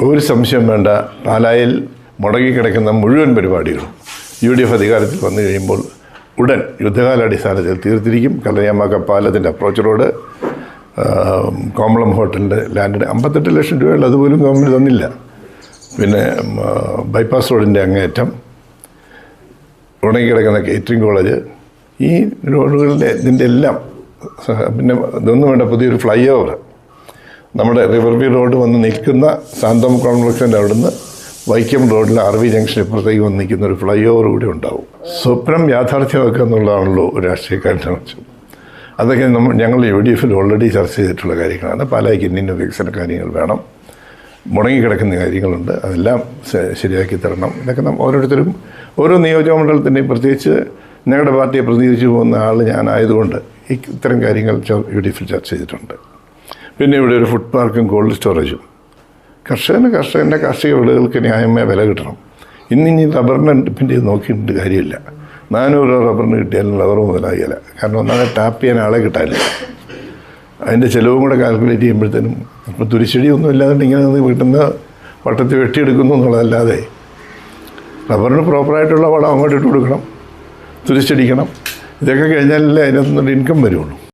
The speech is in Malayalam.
ഒരു സംശയം വേണ്ട, പാലായിൽ മുടങ്ങിക്കിടക്കുന്ന മുഴുവൻ പരിപാടികളും UDF അധികാരത്തിൽ വന്നു കഴിയുമ്പോൾ ഉടൻ യുദ്ധകാലാടിസ്ഥാനത്തിൽ തീർത്തിരിക്കും. കല്ലയ്യമ്മാക്ക പാലത്തിൻ്റെ അപ്രോച്ച് റോഡ്, കോമളം ഹോട്ടലിൻ്റെ ലാൻഡിന് 58 ലക്ഷം രൂപയുള്ള അതുപോലും ഗവൺമെൻറ് തന്നില്ല. പിന്നെ ബൈപ്പാസ് റോഡിൻ്റെ അങ്ങേയറ്റം, ഉണങ്ങിക്കിടക്കുന്ന കേറ്ററിംഗ് കോളേജ്, ഈ റോഡുകളിലെ ഇതിൻ്റെ എല്ലാം. പിന്നെ ഇതൊന്നും വേണ്ട, പുതിയൊരു ഫ്ലൈ ഓവർ നമ്മുടെ റിവർ വ്യൂ റോഡ് വന്ന് നിൽക്കുന്ന സാന്തോം കോംപ്ലക്സിൻ്റെ അവിടുന്ന് വൈക്കം റോഡിൽ RV ജംഗ്ഷൻ ഇപ്പുറത്തേക്ക് വന്ന് നിൽക്കുന്ന ഒരു ഫ്ലൈ ഓവർ കൂടി ഉണ്ടാവും. സ്വപ്നം യാഥാർത്ഥ്യമാക്കുക എന്നുള്ളതാണല്ലോ ഒരു രാഷ്ട്രീയക്കാരൻ്റെ ലക്ഷ്യം. അതൊക്കെ ഞങ്ങൾ UDFിൽ ഓൾറെഡി ചർച്ച ചെയ്തിട്ടുള്ള കാര്യങ്ങളാണ്. പാലായ്ക്ക് ഇന്ന വികസന കാര്യങ്ങൾ വേണം, മുടങ്ങിക്കിടക്കുന്ന കാര്യങ്ങളുണ്ട്, അതെല്ലാം ശരിയാക്കി തരണം. ഇതൊക്കെ ഓരോരുത്തരും ഓരോ നിയോജകമണ്ഡലത്തിൻ്റെയും, പ്രത്യേകിച്ച് ഞങ്ങളുടെ പാർട്ടിയെ പ്രതിനിധിച്ചു പോകുന്ന ആൾ ഞാനായതുകൊണ്ട് ഇത്തരം കാര്യങ്ങൾ UDFിൽ ചർച്ച ചെയ്തിട്ടുണ്ട്. പിന്നെ ഇവിടെ ഒരു ഫുഡ് പാർക്കും കോൾഡ് സ്റ്റോറേജും. കർഷകൻ്റെ കാർഷിക വിളകൾക്ക് ന്യായമായ വില കിട്ടണം. ഇന്നിനി റബ്ബറിനെ ഡിപ്പെൻഡ് ചെയ്ത് നോക്കിയിട്ട് കാര്യമില്ല. 400 രൂപ റബ്ബറിന് കിട്ടിയാലും റബ്ബർ മുതലാകില്ല. കാരണം ഒന്നാമത് ടാപ്പ് ചെയ്യാൻ ആളെ കിട്ടാനില്ല. അതിൻ്റെ ചിലവും കൂടെ കാൽക്കുലേറ്റ് ചെയ്യുമ്പോഴത്തേനും ഇപ്പോൾ തുരിശെടിയൊന്നും ഇല്ലാതെ ഇങ്ങനെ വീട്ടിൽ നിന്ന് വട്ടത്തിൽ വെട്ടിയെടുക്കുന്നു എന്നുള്ളതല്ലാതെ റബ്ബറിന് പ്രോപ്പറായിട്ടുള്ള വളം അങ്ങോട്ട് ഇട്ട് കൊടുക്കണം, തുരിശടിക്കണം. ഇതൊക്കെ കഴിഞ്ഞാലല്ലേ അതിനകത്തുനിന്നൊരു ഇൻകം വരുള്ളൂ.